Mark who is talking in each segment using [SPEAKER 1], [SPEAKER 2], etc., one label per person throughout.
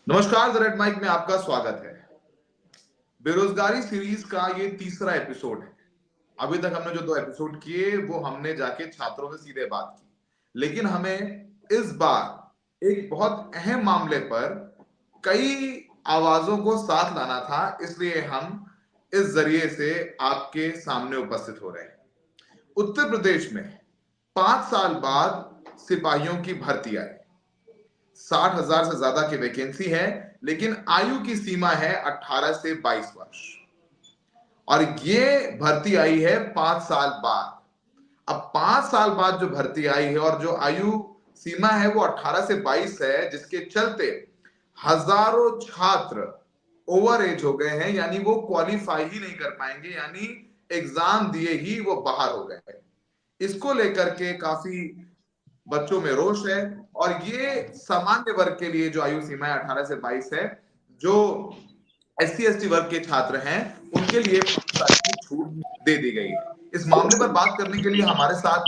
[SPEAKER 1] नमस्कार, the red mic में आपका स्वागत है। बेरोजगारी सीरीज का ये तीसरा एपिसोड है। अभी तक हमने जो 2 एपिसोड किए वो हमने जाके छात्रों से सीधे बात की, लेकिन हमें इस बार एक बहुत अहम मामले पर कई आवाजों को साथ लाना था, इसलिए हम इस जरिए से आपके सामने उपस्थित हो रहे हैं। उत्तर प्रदेश में 5 साल बाद सिपाहियों की भर्ती आई। 60,000 से ज्यादा की वैकेंसी है, लेकिन आयु की सीमा है 18 से 22 वर्ष। और ये भर्ती आई है 5 साल बाद। अब 5 साल बाद जो भर्ती आई है और जो आयु सीमा है वो 18 से 22 है, जिसके चलते हजारों छात्र ओवर एज हो गए हैं, यानी वो क्वालिफाई ही नहीं कर पाएंगे, यानी एग्जाम दिए ही वो बाहर हो गए हैं। इसको लेकर के काफी बच्चों में रोष है। और ये सामान्य वर्ग के लिए जो आयु सीमा है 18 से 22 है, जो SC ST वर्ग के छात्र हैं, उनके लिए 5 साल की छूट दे दी गई है। इस मामले पर बात करने के लिए हमारे साथ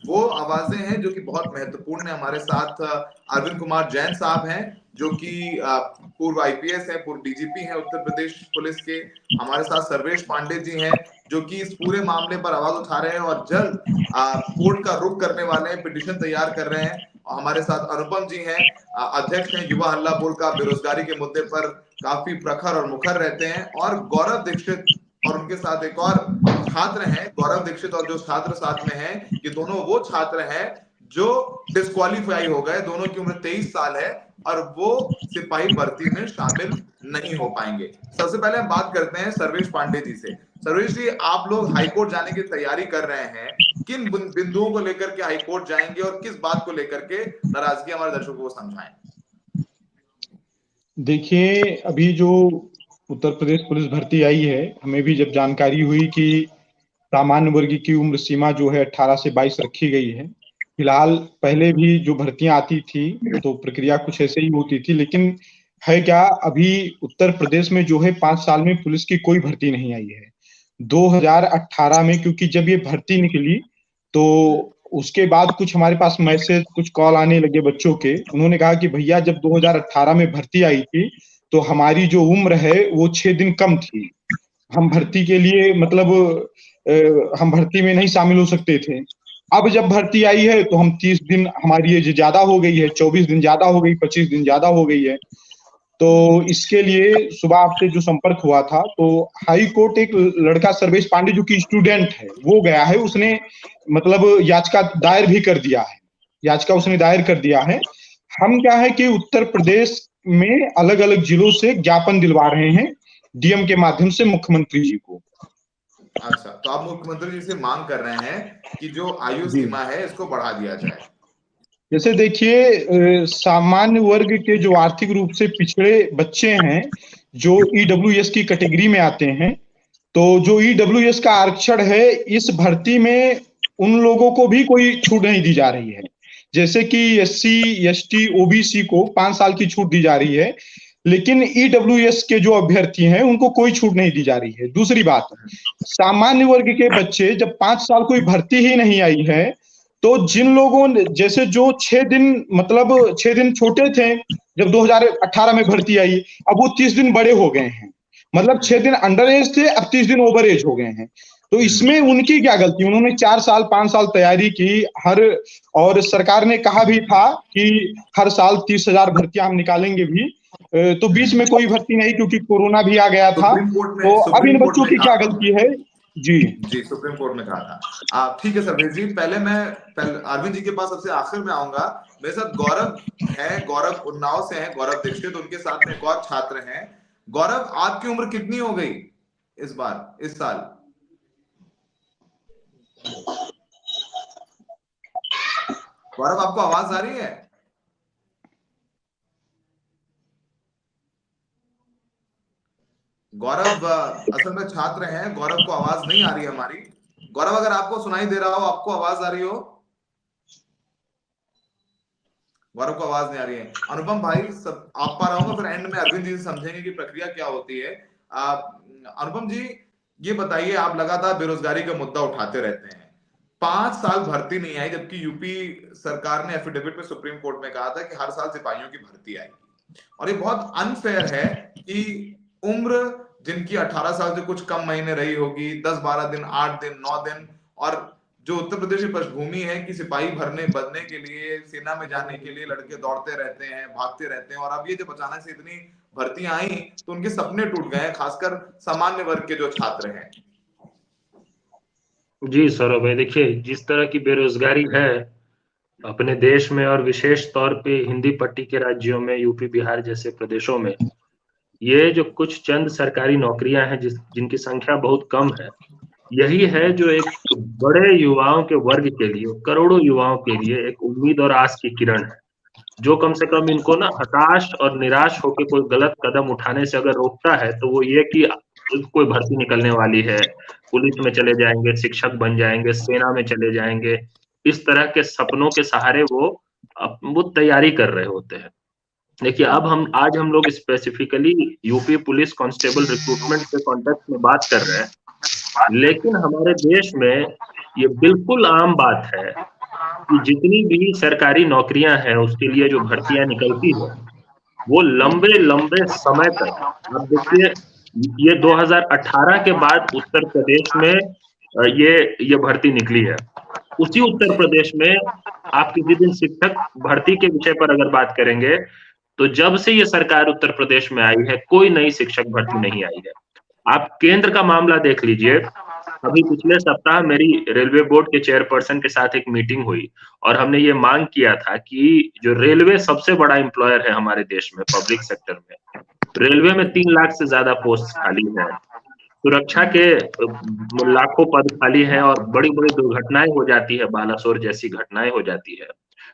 [SPEAKER 1] वो आवाजें हैं जो कि बहुत महत्वपूर्ण है। हमारे साथ अरविंद कुमार जैन साहब हैं, जो कि पूर्व IPS है, पूर्व DGP हैं उत्तर प्रदेश पुलिस के। हमारे साथ सर्वेश पांडे जी हैं, जो कि इस पूरे मामले पर आवाज उठा रहे हैं और जल्द कोर्ट का रुख करने वाले हैं, पिटीशन तैयार कर रहे हैं। और हमारे साथ अनुपम जी हैं, अध्यक्ष हैं युवा हल्ला बोल का, बेरोजगारी के मुद्दे पर काफी प्रखर और मुखर रहते हैं। और गौरव दीक्षित और उनके साथ एक और छात्र हैं, गौरव दीक्षित और जो छात्र साथ में हैं, ये दोनों वो छात्र हैं जो डिस्क्वालीफाई हो गए। दोनों की उम्र 23 साल है और वो सिपाही भर्ती में शामिल नहीं हो पाएंगे। सबसे पहले हम बात करते हैं सर्वेश पांडे जी से। सर्वेश जी, आप लोग हाईकोर्ट जाने की तैयारी कर रहे हैं, किन बिंदुओं को लेकर के हाईकोर्ट जाएंगे और किस बात को लेकर के नाराजगी हमारे दर्शकों को समझाएं?
[SPEAKER 2] देखिए, अभी जो उत्तर प्रदेश पुलिस भर्ती आई है, हमें भी जब जानकारी हुई कि सामान्य वर्ग की उम्र सीमा जो है 18 से 22 रखी गई है। फिलहाल पहले भी जो भर्तियां आती थी तो प्रक्रिया कुछ ऐसे ही होती थी, लेकिन है क्या, अभी उत्तर प्रदेश में जो है 5 साल में पुलिस की कोई भर्ती नहीं आई है। 2018 में क्योंकि जब ये भर्ती निकली तो उसके बाद कुछ हमारे पास मैसेज, कुछ कॉल आने लगे बच्चों के। उन्होंने कहा कि भैया, जब 2018 में भर्ती आई थी तो हमारी जो उम्र है वो 6 दिन कम थी। हम भर्ती के लिए मतलब हम भर्ती में नहीं शामिल हो सकते थे। अब जब भर्ती आई है तो हम 30 दिन, हमारी एज ज्यादा हो गई है, 24 दिन ज्यादा हो गई, 25 दिन ज्यादा हो गई है। तो इसके लिए सुबह आपसे जो संपर्क हुआ था, तो हाई कोर्ट एक लड़का सर्वेश पांडे जो कि स्टूडेंट है वो गया है, उसने मतलब याचिका दायर भी कर दिया है। याचिका उसने दायर कर दिया है। हम क्या है कि उत्तर प्रदेश में अलग अलग जिलों से ज्ञापन दिलवा रहे हैं DM के माध्यम से मुख्यमंत्री जी को।
[SPEAKER 1] अच्छा, तो आप मुख्यमंत्री जी से मांग कर रहे हैं कि जो आयु
[SPEAKER 2] जी,
[SPEAKER 1] सीमा है इसको बढ़ा दिया जाए।
[SPEAKER 2] जैसे देखिए, सामान्य वर्ग के जो आर्थिक रूप से पिछड़े बच्चे हैं, जो EWS की कैटेगरी में आते हैं, तो जो EWS का आरक्षण है, इस भर्ती में उन लोगों को भी कोई छूट नहीं दी जा रही है। जैसे कि SC ST OBC को 5 साल की छूट दी जा रही है, लेकिन EWS के जो अभ्यर्थी हैं उनको कोई छूट नहीं दी जा रही है। दूसरी बात, सामान्य वर्ग के बच्चे जब 5 साल कोई भर्ती ही नहीं आई है, तो जिन लोगों ने, जैसे जो 6 दिन, मतलब 6 दिन छोटे थे जब 2018 में भर्ती आई, अब वो 30 दिन बड़े हो गए हैं। मतलब 6 दिन अंडर एज थे, अब 30 दिन ओवर एज हो गए हैं। तो इसमें उनकी क्या गलती? उन्होंने 4 साल 5 साल तैयारी की हर, और सरकार ने कहा भी था कि हर साल 30,000 भर्तियां हम निकालेंगे भी। तो बीच में कोई भर्ती नहीं, क्योंकि कोरोना भी आ गया था। तो अब इन
[SPEAKER 1] सुप्रीम कोर्ट
[SPEAKER 2] बच्चों
[SPEAKER 1] में
[SPEAKER 2] की
[SPEAKER 1] कहा
[SPEAKER 2] क्या
[SPEAKER 1] था
[SPEAKER 2] गलती
[SPEAKER 1] उन्होंने।
[SPEAKER 2] है? जी
[SPEAKER 1] जी, सुप्रीम कोर्ट में कहा था। ठीक है सर्वेश जी, पहले अरविंद जी के पास सबसे आखिर में आऊंगा। मेरे साथ गौरव है, गौरव उन्नाव से हैं, गौरव दीक्षित, उनके साथ में एक और छात्र हैं। गौरव, आपकी उम्र कितनी हो गई इस साल? गौरव, आपको आवाज आ रही है? गौरव असल में छात्र हैं, गौरव को आवाज नहीं आ रही है हमारी। गौरव, अगर आपको सुनाई दे रहा हो, आपको आवाज आ रही हो? गौरव को आवाज नहीं आ रही है। अनुपम भाई, सब आप पा रहा हूँ, फिर एंड में अरविंद जी से समझेंगे कि प्रक्रिया क्या होती है। अनुपम जी, ये बताइए, आप लगातार बेरोजगारी का मुद्दा उठाते रहते हैं। 5 साल भर्ती नहीं आई, जबकि यूपी सरकार ने एफिडेविट में सुप्रीम कोर्ट में कहा था कि हर साल सिपाहियों की भर्ती आएगी। और ये बहुत अनफेयर है कि उम्र जिनकी 18 साल से कुछ कम महीने रही होगी, 10-12 दिन, 8 दिन, 9 दिन, और जो उत्तर प्रदेश की पृष्ठभूमि है कि सिपाही बनने के लिए, सेना में जाने के लिए लड़के दौड़ते रहते हैं, भागते रहते हैं, और अब ये जब अचानक से इतनी भर्तियां आई तो उनके सपने टूट गए, खासकर सामान्य वर्ग के जो छात्र हैं।
[SPEAKER 3] जी सौरभ भाई, देखिए जिस तरह की बेरोजगारी है अपने देश में और विशेष तौर पे हिंदी पट्टी के राज्यों में, यूपी बिहार जैसे प्रदेशों में, ये जो कुछ चंद सरकारी नौकरियां हैं जिनकी संख्या बहुत कम है, यही है जो एक बड़े युवाओं के वर्ग के लिए, करोड़ों युवाओं के लिए एक उम्मीद और आस की किरण है, जो कम से कम इनको ना हताश और निराश होकर कोई गलत कदम उठाने से अगर रोकता है तो वो ये कि कोई भर्ती निकलने वाली है, पुलिस में चले जाएंगे, शिक्षक बन जाएंगे, सेना में चले जाएंगे, इस तरह के सपनों के सहारे वो तैयारी कर रहे होते हैं। देखिए अब आज हम लोग specifically UP police constable recruitment के कॉन्टेक्स्ट में बात कर रहे हैं, लेकिन हमारे देश में ये बिल्कुल आम बात है कि जितनी भी सरकारी नौकरियां हैं उसके लिए जो भर्तियां निकलती है वो लंबे लंबे समय तक, अब देखिए ये 2018 के बाद उत्तर प्रदेश में ये भर्ती निकली है। उसी उत्तर प्रदेश में आप किसी दिन शिक्षक भर्ती के विषय पर अगर बात करेंगे तो जब से ये सरकार उत्तर प्रदेश में आई है कोई नई शिक्षक भर्ती नहीं आई है। आप केंद्र का मामला देख लीजिए, अभी पिछले सप्ताह मेरी रेलवे बोर्ड के चेयरपर्सन के साथ एक मीटिंग हुई और हमने ये मांग किया था कि जो रेलवे सबसे बड़ा एम्प्लॉयर है हमारे देश में पब्लिक सेक्टर में, रेलवे में 3 लाख से ज्यादा पोस्ट खाली है, सुरक्षा के लाखों पद खाली हैं और बड़ी बड़ी दुर्घटनाएं हो जाती है, बालासोर जैसी घटनाएं हो जाती है,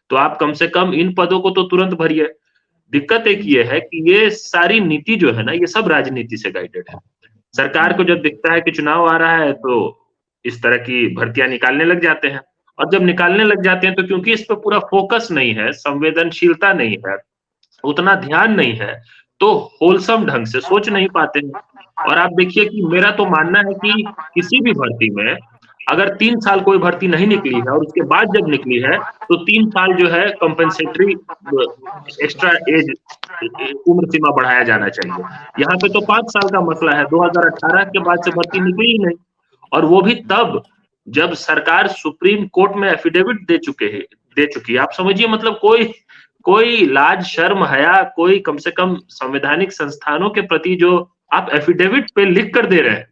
[SPEAKER 3] तो आप कम से कम इन पदों को तो तुरंत भरिए। दिक्कत एक ये है कि ये सारी नीति जो है ना, ये सब राजनीति से गाइडेड है। सरकार को जब दिखता है कि चुनाव आ रहा है तो इस तरह की भर्तियां निकालने लग जाते हैं, और जब निकालने लग जाते हैं तो क्योंकि इस पे पूरा फोकस नहीं है, संवेदनशीलता नहीं है, उतना ध्यान नहीं है, तो होलसम ढंग से सोच नहीं पाते हैं। और आप देखिए कि मेरा तो मानना है कि किसी भी भर्ती में अगर 3 साल कोई भर्ती नहीं निकली है और उसके बाद जब निकली है तो 3 साल जो है कंपेंसेटरी एक्स्ट्रा एज उम्र सीमा बढ़ाया जाना चाहिए। यहाँ पे तो 5 साल का मसला है, 2018 के बाद से भर्ती निकली ही नहीं, और वो भी तब जब सरकार सुप्रीम कोर्ट में एफिडेविट दे चुकी है। आप समझिए, मतलब कोई लाज शर्म हया, कोई कम से कम संवैधानिक संस्थानों के प्रति जो आप एफिडेविट पे लिख कर दे रहे हैं,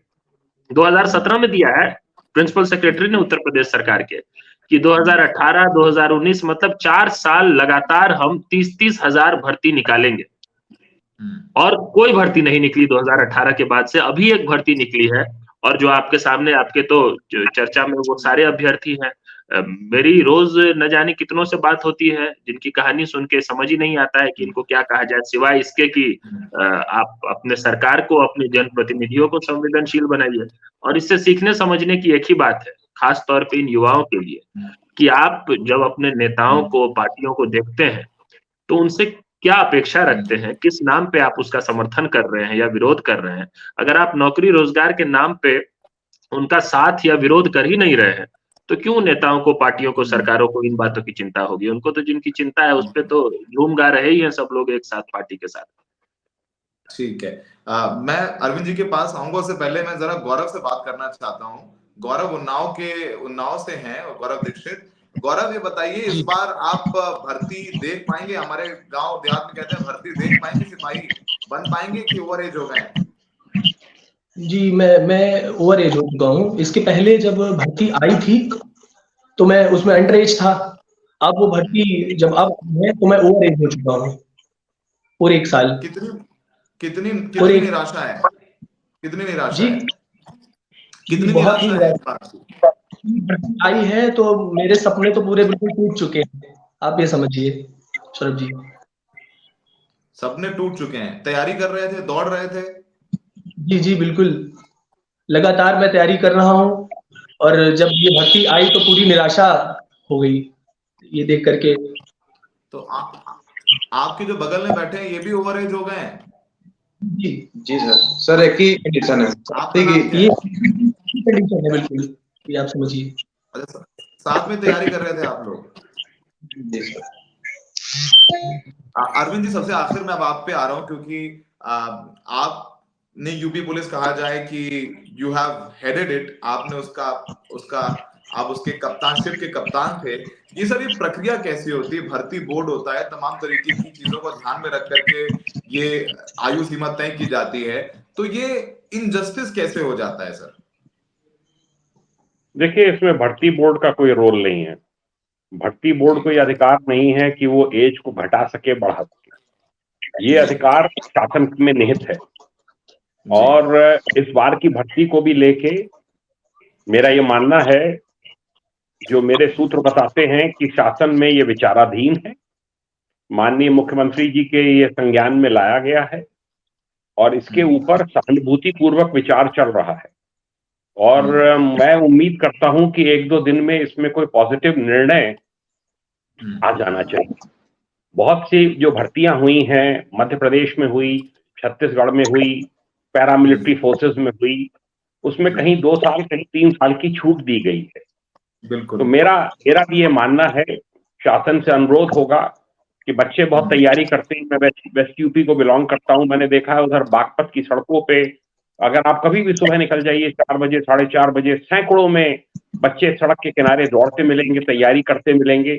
[SPEAKER 3] 2017 में दिया है प्रिंसिपल सेक्रेटरी ने उत्तर प्रदेश सरकार के, कि 2018-2019 मतलब 4 साल लगातार हम 30-30 हजार भर्ती निकालेंगे, और कोई भर्ती नहीं निकली 2018 के बाद से। अभी एक भर्ती निकली है, और जो आपके सामने, आपके तो चर्चा में वो सारे अभ्यर्थी हैं। मेरी रोज न जाने कितनों से बात होती है जिनकी कहानी सुन के समझ ही नहीं आता है कि इनको क्या कहा जाए, सिवाय इसके कि आप अपने सरकार को, अपने जनप्रतिनिधियों को संवेदनशील बनाइए। और इससे सीखने समझने की एक ही बात है, खास तौर पे इन युवाओं के लिए, कि आप जब अपने नेताओं को, पार्टियों को देखते हैं तो उनसे क्या अपेक्षा रखते हैं, किस नाम पे आप उसका समर्थन कर रहे हैं या विरोध कर रहे हैं। अगर आप नौकरी रोजगार के नाम पे उनका साथ या विरोध कर ही नहीं रहे हैं तो क्यों नेताओं को, पार्टियों को, सरकारों को इन बातों की चिंता होगी। उनको तो जिनकी चिंता है उस पे तो झूम गा रहे ही हैं सब लोग एक साथ पार्टी के साथ।
[SPEAKER 1] ठीक है, मैं अरविंद जी के पास आऊंगा, उससे पहले मैं जरा गौरव से बात करना चाहता हूँ। गौरव उन्नाव से हैं, गौरव दीक्षित। गौरव, ये बताइए, इस बार आप भर्ती देख पाएंगे? हमारे गांव देहात में कहते हैं भर्ती देख पाएंगे, सिपाही बन पाएंगे कि ओवर एज हो गए?
[SPEAKER 4] जी, मैं ओवर एज हो चुका हूँ। इसके पहले जब भर्ती आई थी तो मैं उसमें अंडर एज था। अब वो भर्ती जब अब है तो मैं ओवर एज हो चुका हूँ पूरे 1 साल।
[SPEAKER 1] कितनी निराशा है, कितनी निराशा
[SPEAKER 4] जी,
[SPEAKER 1] है, कितनी
[SPEAKER 4] बहुत ही
[SPEAKER 1] निराशा है।
[SPEAKER 4] भर्ती आई है तो मेरे सपने तो पूरे बिल्कुल टूट चुके हैं, आप ये समझिए सौरभ जी।
[SPEAKER 1] सपने टूट चुके हैं। तैयारी कर रहे थे, दौड़ रहे थे?
[SPEAKER 4] जी बिल्कुल, लगातार मैं तैयारी कर रहा हूँ, और जब ये भर्ती आई तो पूरी निराशा हो गई ये देख करके।
[SPEAKER 1] तो आपके जो बगल में बैठे हैं ये भी ओवर एज हो गए हैं?
[SPEAKER 4] जी
[SPEAKER 2] सर एक ही कंडीशन है,
[SPEAKER 4] ये कंडीशन है बिल्कुल, ये आप समझिए।
[SPEAKER 1] अच्छा, साथ में तैयारी कर रहे थे आप लोग?
[SPEAKER 2] जी सर।
[SPEAKER 1] अरविंद जी, सबसे आखिर में अब आप पे आ रहा हूं, क्योंकि आपने यूपी पुलिस कहा जाए कि यू हैव हेडेड इट, आपने उसका उसका आप उसके कप्तानशिप के कप्तान थे। ये सारी प्रक्रिया कैसी होती है? भर्ती बोर्ड होता है, तमाम तरीके की चीजों को ध्यान में रख करके ये आयु सीमा तय की जाती है, तो ये इनजस्टिस कैसे हो जाता है सर?
[SPEAKER 5] देखिए, इसमें भर्ती बोर्ड का कोई रोल नहीं है। भर्ती बोर्ड को यह अधिकार नहीं है कि वो एज को घटा सके, बढ़ा सके। ये अधिकार शासन में निहित है। और इस बार की भर्ती को भी लेके मेरा ये मानना है, जो मेरे सूत्र बताते हैं कि शासन में ये विचाराधीन है, माननीय मुख्यमंत्री जी के ये संज्ञान में लाया गया है और इसके ऊपर सहानुभूति पूर्वक विचार चल रहा है। और मैं उम्मीद करता हूं कि 1-2 दिन में इसमें कोई पॉजिटिव निर्णय आ जाना चाहिए। बहुत सी जो भर्तियां हुई हैं, मध्य प्रदेश में हुई, छत्तीसगढ़ में हुई, पैरामिलिट्री फोर्सेस में हुई, उसमें कहीं 2 साल, कहीं 3 साल की छूट दी गई है।
[SPEAKER 1] बिल्कुल।
[SPEAKER 5] तो मेरा भी ये मानना है, शासन से अनुरोध होगा कि बच्चे बहुत तैयारी करते हैं। मैं वेस्ट यूपी को बिलोंग करता हूं, मैंने देखा है उधर बागपत की सड़कों पे अगर आप कभी भी सुबह निकल जाइए 4 बजे, 4:30 बजे, सैकड़ों में बच्चे सड़क के किनारे दौड़ते मिलेंगे, तैयारी करते मिलेंगे।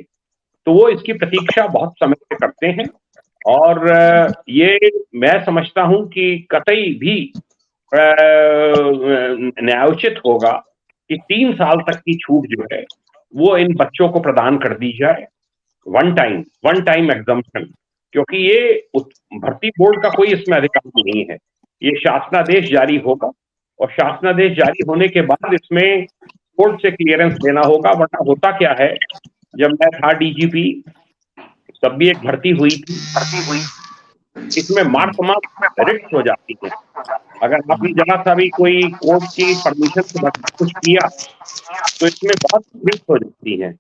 [SPEAKER 5] तो वो इसकी प्रतीक्षा बहुत समय से करते हैं और ये मैं समझता हूं कि कतई भी न्यायोचित होगा कि 3 साल तक की छूट जो है वो इन बच्चों को प्रदान कर दी जाए, वन टाइम एग्जम्पशन। क्योंकि ये भर्ती बोर्ड का कोई इसमें अधिकार नहीं है। ये शासनादेश जारी होगा और शासनादेश जारी होने के बाद इसमें कोर्ट से क्लियरेंस लेना होगा। वरना होता क्या है, जब मैं था डीजीपी तब भी एक भर्ती हुई थी, इसमें मार रिक्त हो जाती है। अगर आपने जरा सा भी कोई कोर्ट की परमिशन से कुछ किया तो इसमें बहुत रिक्त हो जाती है।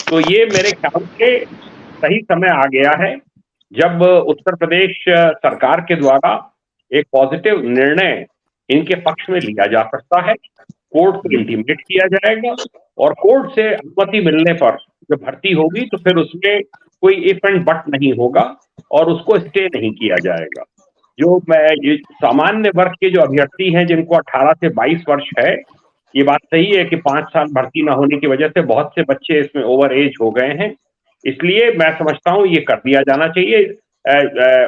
[SPEAKER 5] तो ये मेरे ख्याल से सही समय आ गया है जब उत्तर प्रदेश सरकार के द्वारा एक पॉजिटिव निर्णय इनके पक्ष में लिया जा सकता है। कोर्ट को इंटीमेट किया जाएगा और कोर्ट से अनुमति मिलने पर जब भर्ती होगी तो फिर उसमें कोई इफ एंड बट नहीं होगा और उसको स्टे नहीं किया जाएगा। जो सामान्य वर्ग के जो अभ्यर्थी हैं जिनको 18 से 22 वर्ष है, ये बात सही है कि 5 साल भर्ती न होने की वजह से बहुत से बच्चे इसमें ओवर एज हो गए हैं। इसलिए मैं समझता हूं ये कर दिया जाना चाहिए।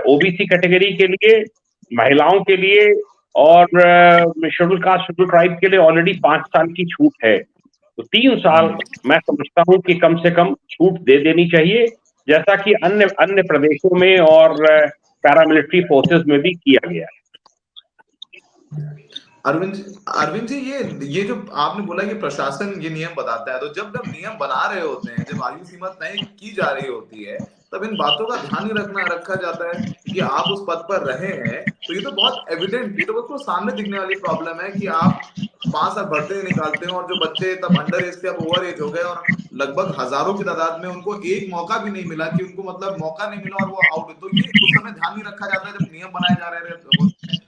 [SPEAKER 5] ओबीसी कैटेगरी के लिए, महिलाओं के लिए और शेड्यूल कास्ट शेड्यूल ट्राइब के लिए ऑलरेडी 5 साल की छूट है। तो 3 साल मैं समझता हूं कि कम से कम छूट दे देनी चाहिए, जैसा कि अन्य प्रदेशों में और पैरामिलिट्री फोर्सेस में भी किया गया है।
[SPEAKER 1] अरविंद जी, ये जो आपने बोला कि प्रशासन ये नियम बताता है, तो जब नियम बना रहे होते हैं, जब आयु सीमा तय की जा रही होती है, तब इन बातों का ध्यान ही रखा जाता है कि आप उस पद पर रहे हैं। तो ये तो बहुत एविडेंट, ये तो बिल्कुल सामने दिखने वाली प्रॉब्लम है कि आप 5 साल भर्ती निकालते हैं और जो बच्चे तब अंडर एज थे अब ओवर एज हो गए और लगभग हजारों की तादाद में उनको एक मौका भी नहीं मिला, कि उनको मतलब मौका नहीं मिला और वो आउट। तो ये उस समय ध्यान नहीं रखा जाता है जब नियम बनाए जा रहे हैं?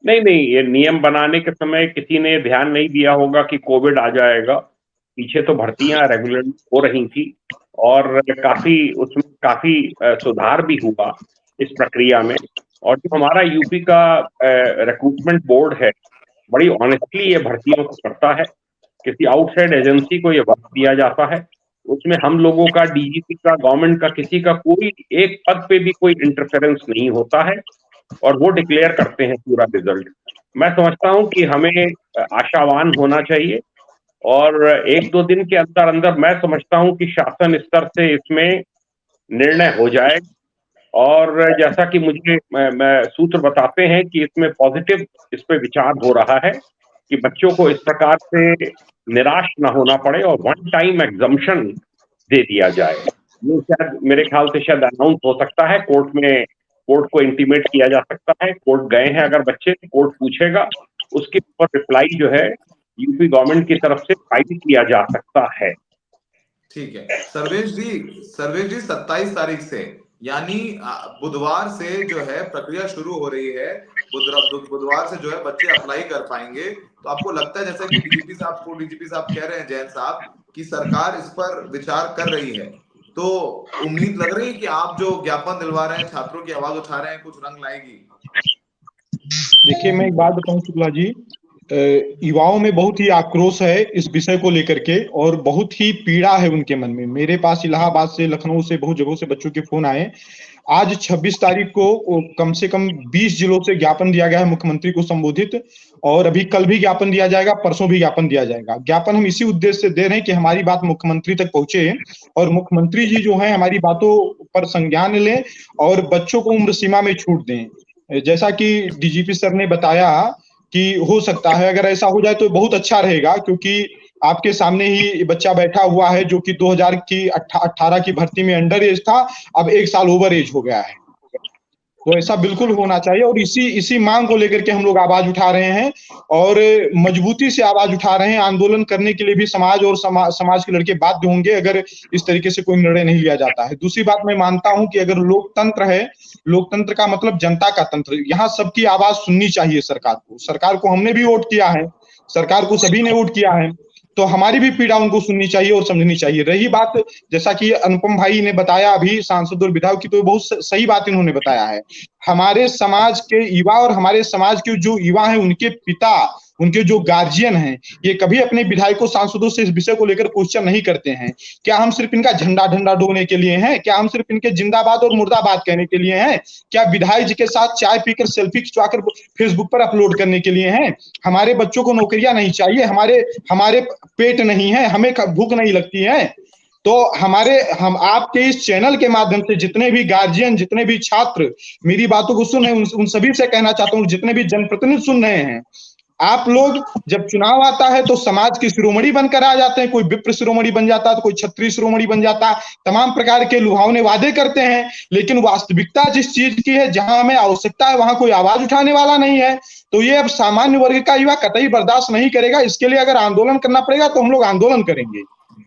[SPEAKER 5] नहीं, ये नियम बनाने के समय किसी ने ध्यान नहीं दिया होगा कि कोविड आ जाएगा। पीछे तो भर्तियां रेगुलर हो रही थी और उसमें काफी सुधार भी हुआ इस प्रक्रिया में। और जो हमारा यूपी का रिक्रूटमेंट बोर्ड है, बड़ी ऑनेस्टली ये भर्तियों को करता है। किसी आउटसाइड एजेंसी को ये वर्क दिया जाता है, उसमें हम लोगों का, डीजीपी का, गवर्नमेंट का, किसी का कोई एक पद पे भी कोई इंटरफेरेंस नहीं होता है और वो डिक्लेयर करते हैं पूरा रिजल्ट। मैं समझता हूं कि हमें आशावान होना चाहिए और 1-2 दिन के अंदर अंदर मैं समझता हूं कि शासन स्तर से इसमें निर्णय हो जाए। और जैसा कि मुझे सूत्र बताते हैं कि इसमें पॉजिटिव इस पे विचार हो रहा है कि बच्चों को इस प्रकार से निराश ना होना पड़े और वन टाइम एग्जम्पशन दे दिया जाए। ये शायद मेरे ख्याल से शायद अनाउंस हो सकता है कोर्ट में, कोर्ट को इंटीमेट किया जा सकता है। कोर्ट गए हैं अगर बच्चे, कोर्ट पूछेगा, उसके ऊपर रिप्लाई जो है यूपी गवर्नमेंट की तरफ से फाइल किया जा सकता है।
[SPEAKER 1] ठीक है सर्वेश जी, 27 तारीख से यानी बुधवार से जो है प्रक्रिया शुरू हो रही है। बुधवार से जो है बच्चे अप्लाई कर पाएंगे। तो आपको लगता है, जैसा कि डीजीपी साहब कह रहे हैं, जैन साहब, कि सरकार इस पर विचार कर रही है? तो उम्मीद लग रही है कि आप जो ज्ञापन दिलवा रहे हैं, छात्रों की आवाज उठा रहे हैं, कुछ रंग लाएगी?
[SPEAKER 2] देखिए, मैं एक बात बताऊं शुक्ला जी, युवाओं में बहुत ही आक्रोश है इस विषय को लेकर के, और बहुत ही पीड़ा है उनके मन में। मेरे पास इलाहाबाद से, लखनऊ से, बहुत जगहों से बच्चों के फोन आए। आज 26 तारीख को कम से कम 20 जिलों से ज्ञापन दिया गया है मुख्यमंत्री को संबोधित, और अभी कल भी ज्ञापन दिया जाएगा, परसों भी ज्ञापन दिया जाएगा। ज्ञापन हम इसी उद्देश्य से दे रहे हैं कि हमारी बात मुख्यमंत्री तक पहुंचे, और मुख्यमंत्री जी जो है हमारी बातों पर संज्ञान लें और बच्चों को उम्र सीमा में छूट दें। जैसा कि डीजीपी सर ने बताया कि हो सकता है अगर ऐसा हो जाए तो बहुत अच्छा रहेगा, क्योंकि आपके सामने ही बच्चा बैठा हुआ है जो कि 2018 की भर्ती में अंडर एज था, अब 1 साल ओवर एज हो गया है। तो ऐसा बिल्कुल होना चाहिए, और इसी मांग को लेकर के हम लोग आवाज उठा रहे हैं, और मजबूती से आवाज उठा रहे हैं। आंदोलन करने के लिए भी समाज और समाज के लड़के बाध्य होंगे अगर इस तरीके से कोई निर्णय नहीं लिया जाता है। दूसरी बात, मैं मानता हूं कि अगर लोकतंत्र है, लोकतंत्र का मतलब जनता का तंत्र, यहाँ सबकी आवाज सुननी चाहिए। सरकार को हमने भी वोट किया है, सरकार को सभी ने वोट किया है, तो हमारी भी पीड़ा उनको सुननी चाहिए और समझनी चाहिए। रही बात, जैसा कि अनुपम भाई ने बताया अभी, सांसद और विधायक की, तो बहुत सही बात इन्होंने बताया है। हमारे समाज के युवा और हमारे समाज के जो युवा हैं, उनके पिता, उनके जो गार्जियन हैं, ये कभी अपने विधायकों सांसदों से इस विषय को लेकर क्वेश्चन नहीं करते हैं। क्या हम सिर्फ इनका झंडा डोने के लिए हैं? क्या हम सिर्फ इनके जिंदाबाद और मुर्दाबाद कहने के लिए हैं? क्या विधायक जी के साथ चाय पीकर सेल्फी खिंचवाकर फेसबुक पर अपलोड करने के लिए हैं? हमारे बच्चों को नौकरियां नहीं चाहिए, हमारे पेट नहीं है, हमें भूख नहीं लगती है। तो हम आपके इस चैनल के माध्यम से जितने भी गार्जियन, जितने भी छात्र मेरी बातों को सुन रहे हैं, उन सभी से कहना चाहता हूं, जितने भी जनप्रतिनिधि सुन रहे हैं, आप लोग, जब चुनाव आता है तो समाज की शिरोमणि बनकर आ जाते हैं। कोई विप्र शिरोमणि बन जाता है, तो कोई क्षत्रिय शिरोमणि बन जाता है, तमाम प्रकार के लुभावने वादे करते हैं, लेकिन वास्तविकता जिस चीज की है, जहां हमें आवश्यकता है, वहां कोई आवाज उठाने वाला नहीं है। तो ये अब सामान्य वर्ग का युवा कतई बर्दाश्त नहीं करेगा। इसके लिए अगर आंदोलन करना पड़ेगा तो हम लोग आंदोलन करेंगे।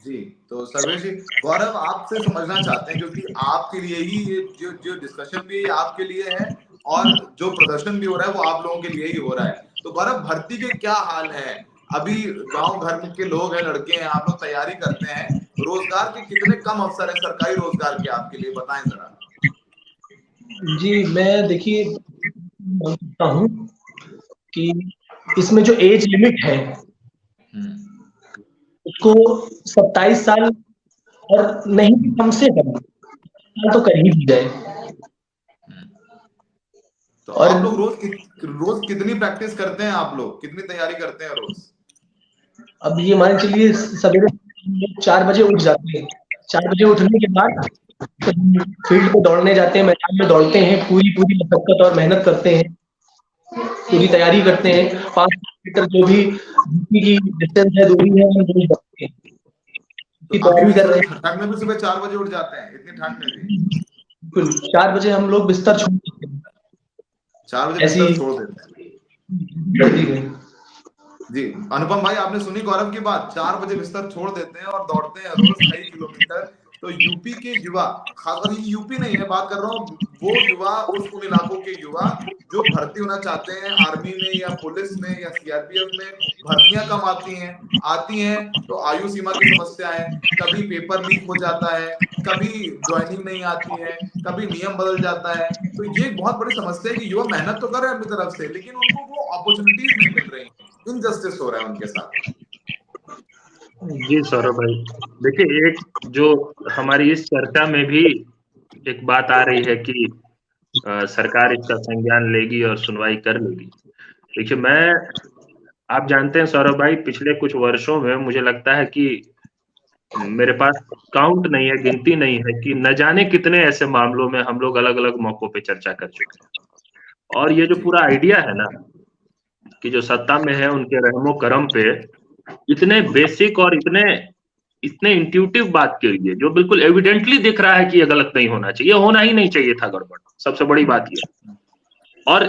[SPEAKER 1] जी, तो सर्वेश जी, गौरव आपसे समझना चाहते हैं, क्योंकि आपके लिए ही ये जो डिस्कशन भी आपके लिए है, और जो प्रदर्शन भी हो रहा है वो आप लोगों के लिए ही हो रहा है। तो गौरव, भर्ती के क्या हाल है? अभी गांव घर के लोग हैं, लड़के हैं, आप लोग तैयारी करते हैं, रोजगार के कितने कम अवसर है सरकारी रोजगार के आपके लिए, बताएं जरा।
[SPEAKER 4] जी, मैं देखिए मानता हूँ कि इसमें जो एज लिमिट है उसको 27 साल और नहीं कम से कम तो कर ही दी जाए।
[SPEAKER 1] तो और आप लोग रोज कितनी प्रैक्टिस करते हैं? आप लोग कितनी तैयारी करते हैं रोज?
[SPEAKER 4] अब ये मान चलिए सवेरे 4 बजे उठ जाते हैं। 4 बजे उठने के बाद फील्ड पे दौड़ने जाते हैं, मैदान में दौड़ते हैं, पूरी मशक्कत और मेहनत करते हैं, पूरी तैयारी करते हैं। 5 किलोमीटर जो भी की डिस्टेंस है, दूरी है, हम रोज दौड़ते हैं।
[SPEAKER 1] तो अभी भी ठंड में भी सुबह 4 बजे उठ जाते हैं? इतनी ठंड में भी?
[SPEAKER 4] बिल्कुल, 4 बजे हम लोग बिस्तर छोड़ देते हैं।
[SPEAKER 1] 4 बजे बिस्तर छोड़ देते हैं? जी, अनुपम भाई, आपने सुनी गौरव की बात, 4 बजे बिस्तर छोड़ देते हैं और दौड़ते हैं रोज कई किलोमीटर। तो यूपी के युवा, खासकर ये यूपी नहीं है, बात कर रहा हूँ वो युवा, उन इलाकों के युवा जो भर्ती होना चाहते हैं आर्मी में या पुलिस में या सीआरपीएफ में, भर्तियां कम आती हैं तो आयु सीमा की समस्या है, कभी पेपर लीक हो जाता है, कभी ज्वाइनिंग नहीं आती है, कभी नियम बदल जाता है। तो ये एक बहुत बड़ी समस्या है कि युवा मेहनत तो कर रहे हैं अपनी तरफ से, लेकिन उनको वो अपॉर्चुनिटीज नहीं मिल रही, इनजस्टिस हो रहा है उनके साथ।
[SPEAKER 3] जी सौरभ भाई, देखिए, एक जो हमारी इस चर्चा में भी एक बात आ रही है कि सरकार इसका संज्ञान लेगी और सुनवाई कर लेगी। देखिए, आप जानते हैं सौरभ भाई, पिछले कुछ वर्षों में मुझे लगता है कि मेरे पास काउंट नहीं है, गिनती नहीं है कि न जाने कितने ऐसे मामलों में हम लोग अलग अलग मौकों पे चर्चा कर चुके हैं। और ये जो पूरा आइडिया है ना कि जो सत्ता में है उनके रहमो करम पे इतने बेसिक और इतने इंट्यूटिव बात के लिए, जो बिल्कुल एविडेंटली दिख रहा है कि ये गलत नहीं होना चाहिए, होना ही नहीं चाहिए था गड़बड़, सबसे बड़ी बात ये। और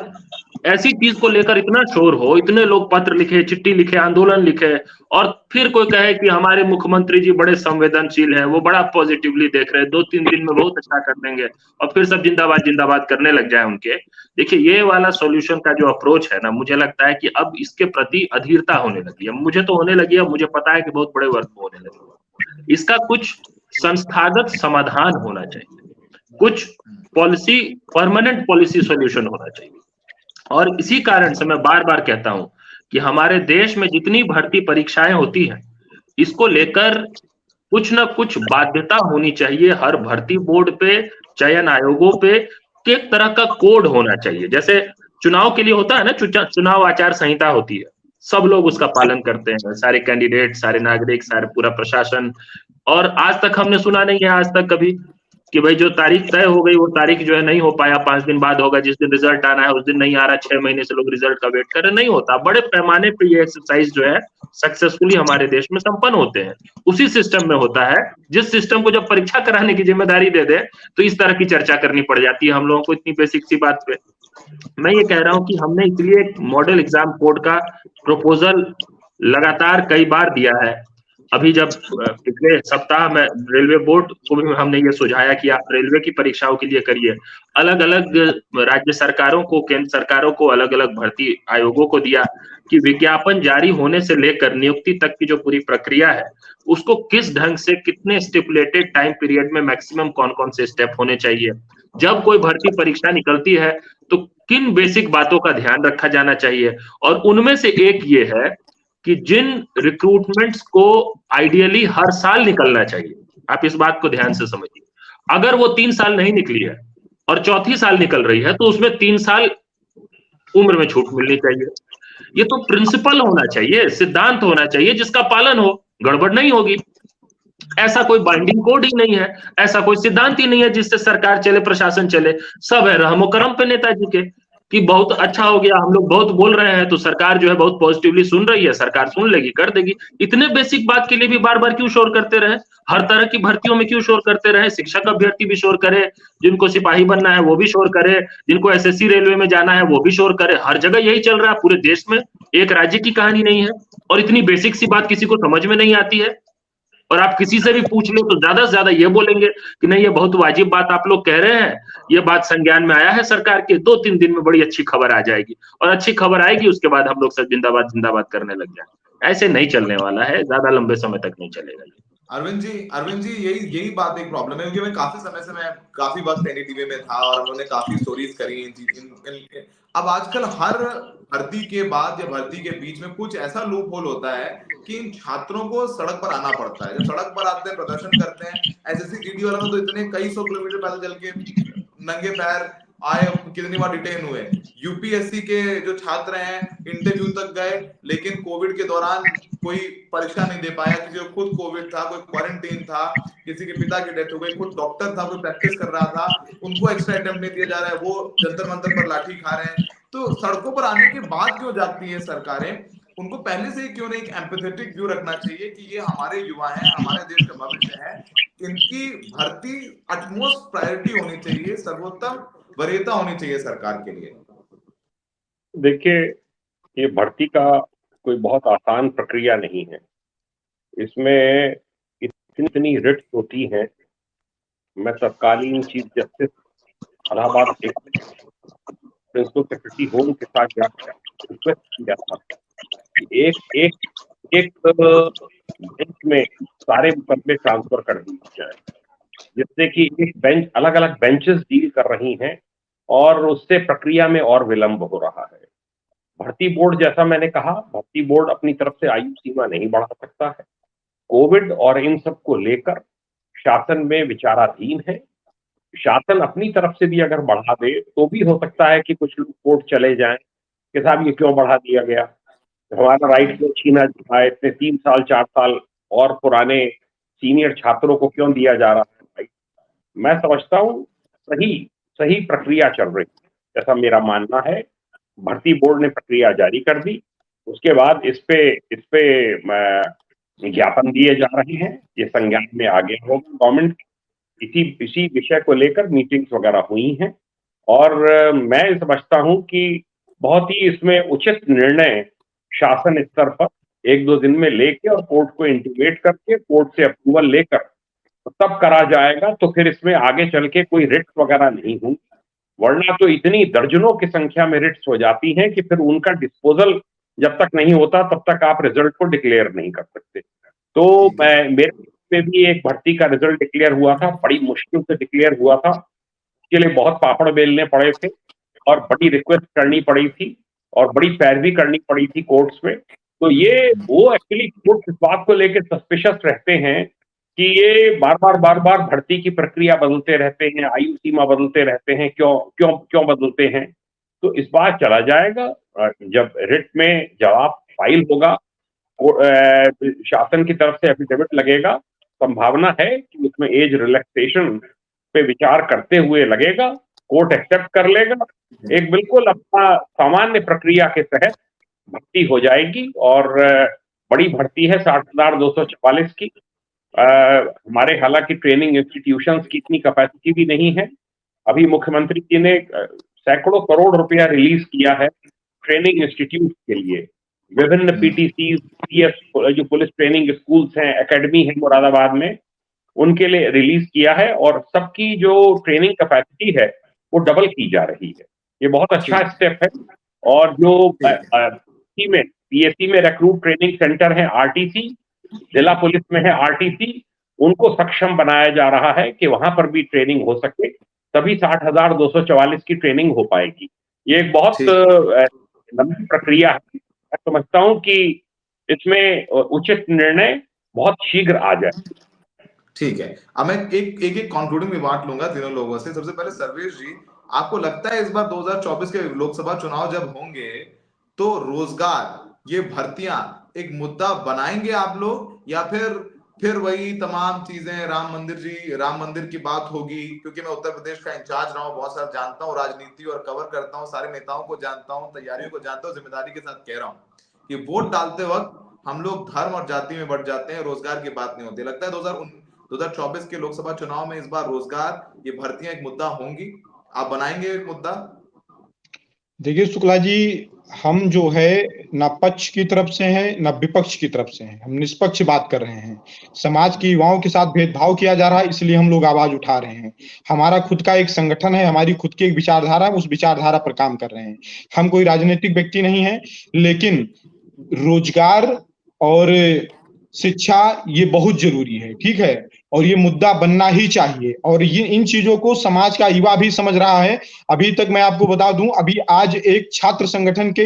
[SPEAKER 3] ऐसी चीज को लेकर इतना शोर हो, इतने लोग पत्र लिखे, चिट्ठी लिखे, आंदोलन लिखे, और फिर कोई कहे कि हमारे मुख्यमंत्री जी बड़े संवेदनशील हैं, वो बड़ा पॉजिटिवली देख रहे हैं, 2-3 दिन में बहुत अच्छा कर देंगे, और फिर सब जिंदाबाद जिंदाबाद करने लग जाए उनके। देखिए, ये वाला सॉल्यूशन का जो अप्रोच है ना, मुझे लगता है कि अब इसके प्रति अधीरता होने लगी है। मुझे तो होने लगी है, मुझे पता है कि बहुत बड़े वर्ग को होने लगी है। इसका कुछ संस्थागत समाधान होना चाहिए, कुछ पॉलिसी, परमानेंट पॉलिसी सॉल्यूशन होना चाहिए। और इसी कारण से मैं बार बार कहता हूं कि हमारे देश में जितनी भर्ती परीक्षाएं होती हैं, इसको लेकर कुछ ना कुछ बाध्यता होनी चाहिए हर भर्ती बोर्ड पे, चयन आयोगों पे, कि एक तरह का कोड होना चाहिए। जैसे चुनाव के लिए होता है ना, चुनाव आचार संहिता होती है, सब लोग उसका पालन करते हैं, सारे कैंडिडेट, सारे नागरिक, सारे पूरा प्रशासन। और आज तक हमने सुना नहीं है, आज तक कभी, कि भाई जो तारीख तय हो गई वो तारीख जो है नहीं हो पाया, 5 दिन बाद होगा, जिस दिन रिजल्ट आना है उस दिन नहीं आ रहा, 6 महीने से लोग रिजल्ट का वेट कर रहे, नहीं होता। बड़े पैमाने पे ये एक्सरसाइज जो है सक्सेसफुली हमारे देश में संपन्न होते हैं। उसी सिस्टम में होता है, जिस सिस्टम को जब परीक्षा कराने की जिम्मेदारी दे दे तो इस तरह की चर्चा करनी पड़ जाती है हम लोगों को इतनी बेसिक सी बात पे। मैं ये कह रहा हूं कि हमने इसलिए एक मॉडल एग्जाम कोड का प्रपोजल लगातार कई बार दिया है। अभी जब पिछले सप्ताह में रेलवे बोर्ड को भी हमने ये सुझाया कि आप रेलवे की परीक्षाओं के लिए करिए, अलग अलग राज्य सरकारों को, केंद्र सरकारों को, अलग अलग भर्ती आयोगों को दिया कि विज्ञापन जारी होने से लेकर नियुक्ति तक की जो पूरी प्रक्रिया है उसको किस ढंग से, कितने स्टिपुलेटेड टाइम पीरियड में मैक्सिमम कौन कौन से स्टेप होने चाहिए, जब कोई भर्ती परीक्षा निकलती है तो किन बेसिक बातों का ध्यान रखा जाना चाहिए। और उनमें से एक ये है कि जिन रिक्रूटमेंट्स को आइडियली हर साल निकलना चाहिए, आप इस बात को ध्यान से समझिए, अगर वो 3 साल नहीं निकली है और चौथी साल निकल रही है तो उसमें 3 साल उम्र में छूट मिलनी चाहिए। ये तो प्रिंसिपल होना चाहिए, सिद्धांत होना चाहिए जिसका पालन हो, गड़बड़ नहीं होगी। ऐसा कोई बाइंडिंग कोड ही नहीं है, ऐसा कोई सिद्धांत ही नहीं है जिससे सरकार चले, प्रशासन चले। सब है रहमो करम पे नेताजी के, कि बहुत अच्छा हो गया, हम लोग बहुत बोल रहे हैं तो सरकार जो है बहुत पॉजिटिवली सुन रही है, सरकार सुन लेगी, कर देगी। इतने बेसिक बात के लिए भी बार बार क्यों शोर करते रहे? हर तरह की भर्तियों में क्यों शोर करते रहे? शिक्षक अभ्यर्थी भी शोर करे, जिनको सिपाही बनना है वो भी शोर करे, जिनको एसएससी रेलवे में जाना है वो भी शोर करे। हर जगह यही चल रहा है, पूरे देश में एक राज्य की कहानी नहीं है। और इतनी बेसिक सी बात किसी को समझ में नहीं आती है, और आप किसी से भी पूछ लो तो ज्यादा से ज्यादा ये बोलेंगे कि नहीं ये बहुत वाजिब बात आप लोग कह रहे हैं, ये बात संज्ञान में आया है सरकार के, 2-3 दिन में बड़ी अच्छी खबर आ जाएगी, और अच्छी खबर आएगी उसके बाद हम लोग सब जिंदाबाद जिंदाबाद करने लग जाए। ऐसे नहीं चलने वाला है, ज्यादा लंबे समय तक नहीं चलेगा।
[SPEAKER 1] अरविंद जी यही बात एक प्रॉब्लम है, क्योंकि मैं काफी समय से, मैं काफी वक्त एनडीटीवी में था और हमने काफी स्टोरीज करी। अब आजकल हर भर्ती के बाद या भर्ती के बीच में कुछ ऐसा लूप होल होता है कि इन छात्रों को सड़क पर आना पड़ता है। जब सड़क पर आते हैं, प्रदर्शन करते हैं, एसएससी जीडी वालों ने तो इतने कई 100 किलोमीटर पैदल चल के नंगे पैर आए, कितनी बार डिटेन हुए। यूपीएससी के जो छात्र हैं इंटरव्यू तक गए, लेकिन कोविड के दौरान कोई परीक्षा नहीं दे पाया, किसी को खुद कोविड था, कोई क्वारंटीन था, किसी के पिता की डेथ हो गई, खुद डॉक्टर था, कोई प्रैक्टिस कर रहा था, उनको एक्स्ट्रा अटेम्प्ट नहीं दिया जा रहा है, वो जंतर मंतर पर लाठी खा रहे हैं। तो सड़कों पर आने के बाद क्यों जागती है सरकारें? उनको पहले से ही क्यों नहीं एक एम्पैथेटिक व्यू रखना चाहिए कि ये हमारे युवा हैं, हमारे देश का भविष्य है, इनकी भर्ती अटमोस्ट प्रायोरिटी होनी चाहिए, सर्वोत्तम वरीयता होनी चाहिए सरकार के लिए।
[SPEAKER 5] देखिए, ये भर्ती का कोई बहुत आसान प्रक्रिया नहीं है, इसमें इतनी रिट्स होती हैं। मैं तत्कालीन chief justice Allahabad principal secretary home के साथ जाकर रिक्वेस्ट किया था कि एक बेंच में सारे मुकदमे ट्रांसफर कर दिए जाए, जिससे कि एक बेंच, अलग अलग बेंचेस डील कर रही हैं और उससे प्रक्रिया में और विलंब हो रहा है। भर्ती बोर्ड, जैसा मैंने कहा, भर्ती बोर्ड अपनी तरफ से आयु सीमा नहीं बढ़ा सकता है। कोविड और इन सब को लेकर शासन में विचाराधीन है। शासन अपनी तरफ से भी अगर बढ़ा दे तो भी हो सकता है कि कुछ लोग कोर्ट चले जाएं कि साहब ये क्यों बढ़ा दिया गया, हमारा राइट क्यों छीना जा, इतने 3 साल 4 साल और पुराने सीनियर छात्रों को क्यों दिया जा रहा है। भाई, मैं समझता हूँ सही प्रक्रिया चल रही है, ऐसा मेरा मानना है। भर्ती बोर्ड ने प्रक्रिया जारी कर दी, उसके बाद इस पे ज्ञापन दिए जा रहे हैं, ये संज्ञान में आ गया होगा गवर्नमेंट। इसी विषय को लेकर मीटिंग्स वगैरह हुई हैं और मैं समझता हूं कि बहुत ही इसमें उचित निर्णय शासन स्तर पर 1-2 दिन में लेके और कोर्ट को इंटीमेट करके कोर्ट से अप्रूवल लेकर तब करा जाएगा। तो फिर इसमें आगे चल के कोई रिट्स वगैरह नहीं होंगी, वरना तो इतनी दर्जनों की संख्या में रिट्स हो जाती हैं कि फिर उनका डिस्पोजल जब तक नहीं होता तब तक आप रिजल्ट को डिक्लेयर नहीं कर सकते। तो में भी एक भर्ती का रिजल्ट डिक्लेयर हुआ था, बड़ी मुश्किल से डिक्लेयर हुआ था, इसके लिए बहुत पापड़ बेलने पड़े थे और बड़ी रिक्वेस्ट करनी पड़ी थी और बड़ी पैरवी करनी पड़ी थी कोर्ट्स में। तो ये वो एक्चुअली कोर्ट इस बात को लेकर सस्पिशियस रहते हैं कि ये बार बार भर्ती की प्रक्रिया बदलते रहते हैं, आयु सीमा बदलते रहते हैं, क्यों बदलते हैं। तो इस बार चला जाएगा, जब रिट में जवाब फाइल होगा, शासन की तरफ से एफिडेविट लगेगा, संभावना है कि उसमें एज रिलैक्सेशन पे विचार करते हुए लगेगा, कोर्ट एक्सेप्ट कर लेगा, एक बिल्कुल अपना सामान्य प्रक्रिया के तहत भर्ती हो जाएगी। और बड़ी भर्ती है 60,244 की। हमारे हालांकि ट्रेनिंग इंस्टीट्यूशंस की इतनी कैपेसिटी भी नहीं है। अभी मुख्यमंत्री जी ने सैकड़ों करोड़ रुपया रिलीज किया है ट्रेनिंग इंस्टीट्यूट के लिए। विभिन्न पीटीसी, पीएस जो पुलिस ट्रेनिंग स्कूल्स हैं, एकेडमी है मुरादाबाद में, उनके लिए रिलीज किया है और सबकी जो ट्रेनिंग कैपेसिटी है वो डबल की जा रही है। ये बहुत अच्छा स्टेप है। और जो पीएससी में रिक्रूट ट्रेनिंग सेंटर है आरटीसी, जिला पुलिस में है आरटीसी, उनको सक्षम बनाया जा रहा है कि वहां पर भी ट्रेनिंग हो सके, तभी 60,244 की ट्रेनिंग हो पाएगी। ये एक बहुत लंबी प्रक्रिया है। मैं समझता हूं कि इसमें उचित निर्णय बहुत शीघ्र आ जाए।
[SPEAKER 1] ठीक है, अब मैं एक कंक्लूडिंग में बात लूंगा तीनों लोगों से। सबसे पहले सर्वेश जी, आपको लगता है इस बार 2024 के लोकसभा चुनाव जब होंगे तो रोजगार, ये भर्तियां एक मुद्दा बनाएंगे आप लोग, या फिर वही तमाम चीजें राम मंदिर की बात होगी? क्योंकि मैं उत्तर प्रदेश का इंचार्ज रहा हूँ, बहुत सारा जानता हूँ राजनीति और कवर करता हूँ, सारे नेताओं को जानता हूँ, तैयारियों को जानता हूँ, जिम्मेदारी के साथ कह रहा हूँ कि वोट डालते वक्त हम लोग धर्म और जाति में बढ़ जाते हैं, रोजगार की बात नहीं होती। लगता है 2024 के लोकसभा चुनाव में इस बार रोजगार, ये भर्तियां एक मुद्दा होंगी, आप बनाएंगे एक मुद्दा?
[SPEAKER 2] देखिए शुक्ला जी, हम जो है न पक्ष की तरफ से हैं न विपक्ष की तरफ से हैं, हम निष्पक्ष बात कर रहे हैं। समाज के युवाओं के साथ भेदभाव किया जा रहा है, इसलिए हम लोग आवाज उठा रहे हैं। हमारा खुद का एक संगठन है, हमारी खुद की एक विचारधारा है, उस विचारधारा पर काम कर रहे हैं। हम कोई राजनीतिक व्यक्ति नहीं है, लेकिन रोजगार और शिक्षा ये बहुत जरूरी है, ठीक है, और ये मुद्दा बनना ही चाहिए। और ये इन चीजों को समाज का युवा भी समझ रहा है। अभी तक मैं आपको बता दूं, अभी आज एक छात्र संगठन के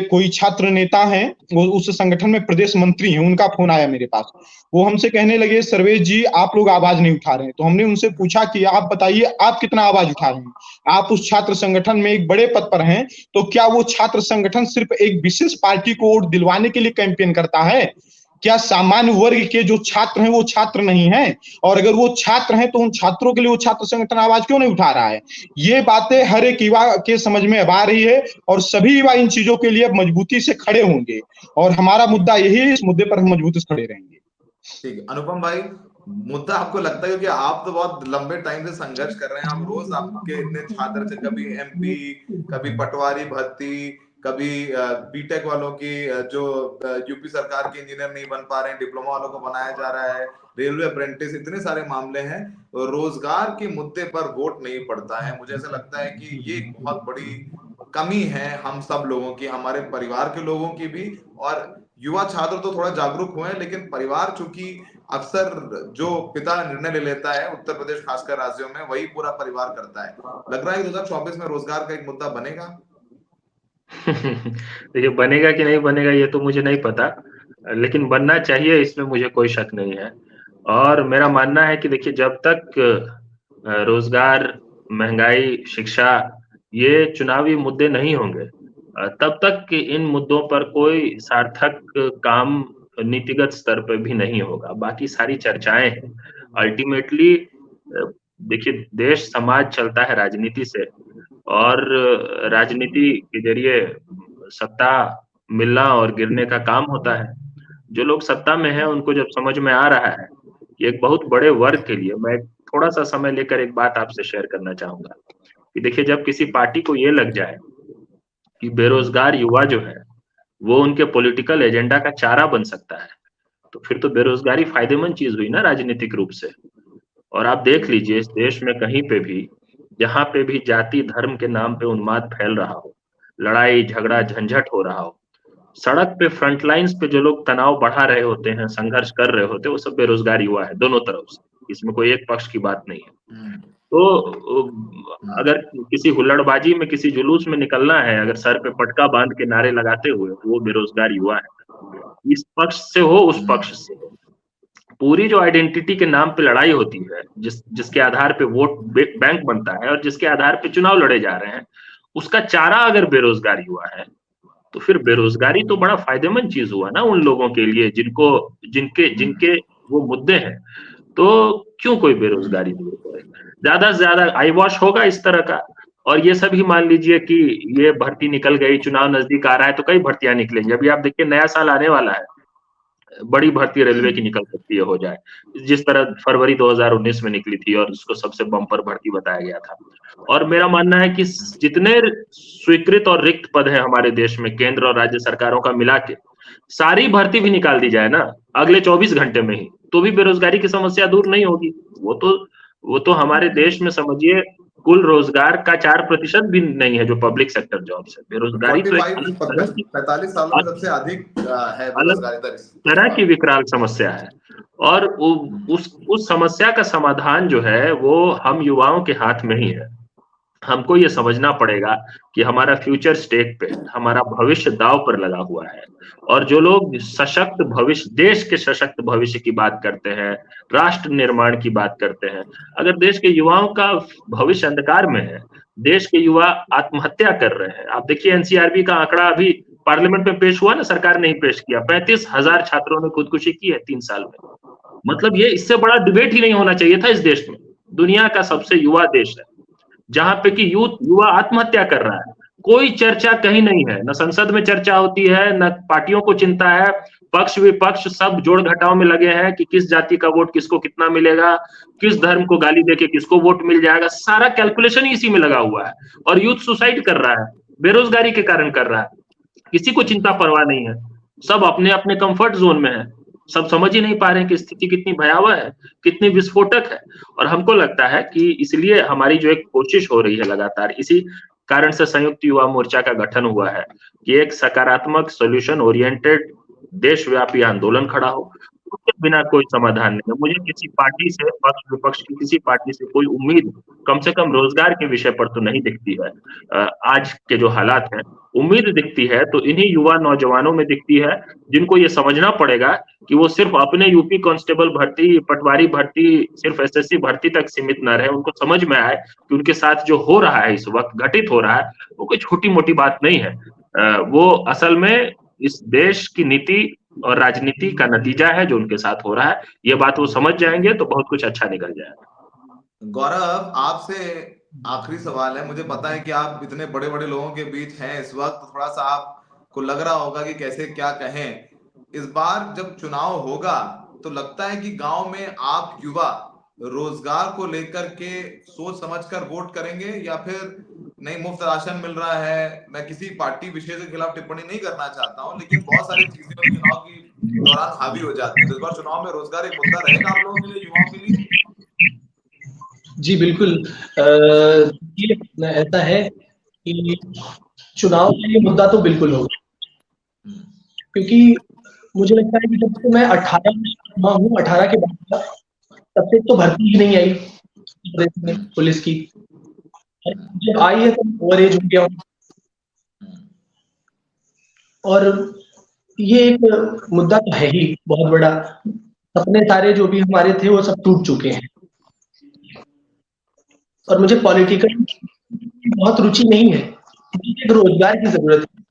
[SPEAKER 2] कोई छात्र नेता हैं, वो उस संगठन में प्रदेश मंत्री हैं, उनका फोन आया मेरे पास। वो हमसे कहने लगे, सर्वेश जी आप लोग आवाज नहीं उठा रहे हैं। तो हमने उनसे पूछा कि आप बताइए आप कितना आवाज उठा रहे हैं, आप उस छात्र संगठन में एक बड़े पद पर हैं, तो क्या वो छात्र संगठन सिर्फ एक विशेष पार्टी को वोट दिलवाने के लिए कैंपेन करता है? क्या सामान्य वर्ग के जो छात्र हैं वो छात्र नहीं हैं? और अगर वो छात्र हैं तो उन छात्रों के लिए वो छात्र संगठन आवाज क्यों नहीं उठा रहा है? ये बातें हर एक युवा के समझ में अब आ रही है और सभी युवा इन चीजों के लिए मजबूती से खड़े होंगे। और हमारा मुद्दा यही है, इस मुद्दे पर हम मजबूती से खड़े रहेंगे।
[SPEAKER 1] ठीक है अनुपम भाई, मुद्दा आपको लगता है, क्योंकि आप तो बहुत लंबे टाइम से संघर्ष कर रहे हैं, आप रोज आपके इतने छात्र थे, कभी एमपी, कभी पटवारी भर्ती, कभी बीटेक वालों की जो यूपी सरकार के इंजीनियर नहीं बन पा रहे हैं, डिप्लोमा वालों को बनाया जा रहा है, रेलवे अप्रेंटिस, इतने सारे मामले हैं। रोजगार के मुद्दे पर वोट नहीं पड़ता है। मुझे ऐसा लगता है कि ये एक बहुत बड़ी कमी है हम सब लोगों की, हमारे परिवार के लोगों की भी। और युवा छात्र तो थोड़ा जागरूक हुए, लेकिन परिवार चूंकि अक्सर जो पिता निर्णय ले लेता है, उत्तर प्रदेश खासकर राज्यों में, वही पूरा परिवार करता है। लग रहा है 2024 में रोजगार का एक मुद्दा बनेगा?
[SPEAKER 3] देखिए बनेगा कि नहीं बनेगा ये तो मुझे नहीं पता, लेकिन बनना चाहिए इसमें मुझे कोई शक नहीं है। और मेरा मानना है कि देखिए जब तक रोजगार, महंगाई, शिक्षा ये चुनावी मुद्दे नहीं होंगे, तब तक इन मुद्दों पर कोई सार्थक काम नीतिगत स्तर पर भी नहीं होगा। बाकी सारी चर्चाएं हैं। अल्टीमेटली देखिए देश समाज चलता है राजनीति से, और राजनीति के जरिए सत्ता मिलना और गिरने का काम होता है। जो लोग सत्ता में हैं उनको जब समझ में आ रहा है कि एक बहुत बड़े वर्ग के लिए, मैं थोड़ा सा समय लेकर एक बात आपसे शेयर करना चाहूंगा कि देखिए जब किसी पार्टी को ये लग जाए कि बेरोजगार युवा जो है वो उनके पॉलिटिकल एजेंडा का चारा बन सकता है, तो फिर तो बेरोजगारी फायदेमंद चीज हुई ना राजनीतिक रूप से। और आप देख लीजिए इस देश में कहीं पे भी, जहां पे भी जाति धर्म के नाम पे उन्माद फैल रहा हो, लड़ाई झगड़ा झंझट हो रहा हो, सड़क पे फ्रंट लाइंस पे जो लोग तनाव बढ़ा रहे होते हैं, संघर्ष कर रहे होते हैं, वो सब बेरोजगार युवा है दोनों तरफ से। इसमें कोई एक पक्ष की बात नहीं है। तो अगर किसी हुल्लड़बाजी में, किसी जुलूस में निकलना है, अगर सर पे पटका बांध के नारे लगाते हुए, तो वो बेरोजगार युवा है। इस पक्ष से हो, उस पक्ष से हो, पूरी जो आइडेंटिटी के नाम पे लड़ाई होती है, जिसके आधार पे वोट बैंक बनता है और जिसके आधार पे चुनाव लड़े जा रहे हैं, उसका चारा अगर बेरोजगार युवा है, तो फिर बेरोजगारी तो बड़ा फायदेमंद चीज हुआ ना उन लोगों के लिए जिनके वो मुद्दे हैं। तो क्यों कोई बेरोजगारी दूर करे? ज्यादा से ज्यादा आई वॉश होगा इस तरह का। और ये सभी मान लीजिए कि ये भर्ती निकल गई, चुनाव नजदीक आ रहा है, तो कई भर्तियां निकलेंगी। अभी आप देखिए नया साल आने वाला है, बड़ी भर्ती रेलवे की निकल सकती है, हो जाए जिस तरह फरवरी 2019 में निकली थी और उसको सबसे बम्पर भर्ती बताया गया था। और मेरा मानना है कि जितने स्वीकृत और रिक्त पद है हमारे देश में, केंद्र और राज्य सरकारों का मिला के सारी भर्ती भी निकाल दी जाए ना अगले 24 घंटे में ही, तो भी बेरोजगारी की समस्या दूर नहीं होगी। वो तो हमारे देश में समझिए कुल रोजगार का 4% भी नहीं है जो पब्लिक सेक्टर जॉब्स है। बेरोजगारी तो
[SPEAKER 1] 45 सालों में सबसे अधिक है बेरोजगारी दर,
[SPEAKER 3] तरह की विकराल समस्या है। और उस समस्या का समाधान जो है वो हम युवाओं के हाथ में ही है। हमको ये समझना पड़ेगा कि हमारा फ्यूचर स्टेक पे, हमारा भविष्य दाव पर लगा हुआ है। और जो लोग सशक्त भविष्य, देश के सशक्त भविष्य की बात करते हैं, राष्ट्र निर्माण की बात करते हैं, अगर देश के युवाओं का भविष्य अंधकार में है, देश के युवा आत्महत्या कर रहे हैं। आप देखिए एनसीआरबी का आंकड़ा अभी पार्लियामेंट में पेश हुआ ना, सरकार ने ही पेश किया, 35,000 छात्रों ने खुदकुशी की है 3 साल में। मतलब ये इससे बड़ा डिबेट ही नहीं होना चाहिए था इस देश में। दुनिया का सबसे युवा देश है, जहां पे कि युवा आत्महत्या कर रहा है, कोई चर्चा कहीं नहीं है, न संसद में चर्चा होती है, न पार्टियों को चिंता है। पक्ष विपक्ष सब जोड़ घटाव में लगे हैं कि किस जाति का वोट किसको कितना मिलेगा, किस धर्म को गाली देके किसको वोट मिल जाएगा, सारा कैलकुलेशन ही इसी में लगा हुआ है। और यूथ सुसाइड कर रहा है, बेरोजगारी के कारण कर रहा है, किसी को चिंता परवाह नहीं है, सब अपने अपने कंफर्ट जोन में है। सब समझ ही नहीं पा रहे हैं कि स्थिति कितनी भयावह है, कितनी विस्फोटक है। और हमको लगता है कि इसलिए हमारी जो एक कोशिश हो रही है लगातार, इसी कारण से संयुक्त युवा मोर्चा का गठन हुआ है कि एक सकारात्मक सॉल्यूशन ओरिएंटेड देशव्यापी आंदोलन खड़ा हो। उसके बिना कोई समाधान नहीं है। मुझे किसी पार्टी से, पक्ष विपक्ष की किसी पार्टी से कोई उम्मीद कम से कम रोजगार के विषय पर तो नहीं दिखती है। आज के जो हालात हैं, उम्मीद दिखती है तो इन्हीं युवा नौजवानों में दिखती है, जिनको ये समझना पड़ेगा कि वो सिर्फ अपने यूपी कांस्टेबल भर्ती, पटवारी भर्ती, सिर्फ एसएससी भर्ती तक सीमित न रहे। उनको समझ में आए कि उनके साथ जो हो रहा है, इस वक्त घटित हो रहा है, वो कोई छोटी मोटी बात नहीं है। वो असल में इस देश की नीति और राजनीति का नतीजा है जो उनके साथ हो रहा है। ये बात वो समझ जाएंगे तो बहुत कुछ अच्छा निकल जाएगा।
[SPEAKER 1] गौरव, आपसे आखिरी सवाल है। मुझे पता है कि आप इतने बड़े बड़े लोगों के बीच हैं इस वक्त, थोड़ा सा आपको लग रहा होगा कि कैसे क्या कहें। इस बार जब चुनाव होगा तो लगता है कि गांव में आप युवा रोजगार को लेकर के सोच समझकर वोट करेंगे, या फिर नहीं मुफ्त राशन मिल रहा है? मैं किसी पार्टी विशेष के खिलाफ टिप्पणी नहीं करना चाहता हूं, लेकिन बहुत सारी चीजें चुनाव की दौरान हावी हो जाती है। तो इस बार चुनाव में रोजगार एक मुद्दा रहेगा आप लोगों के लिए, युवाओं के लिए?
[SPEAKER 4] जी बिल्कुल। ऐसा है कि चुनाव के लिए मुद्दा तो बिल्कुल होगा, क्योंकि मुझे लगता है कि जब से मैं 18 हूँ, 18 के बाद तब से तो भर्ती ही नहीं आई प्रदेश में पुलिस की। जब आई है तो ओवर एज हो गया हूँ। और ये एक मुद्दा तो है ही बहुत बड़ा। सपने सारे जो भी हमारे थे वो सब टूट चुके हैं। और मुझे पॉलिटिकल बहुत रुचि नहीं है, मुझे रोजगार की जरूरत है।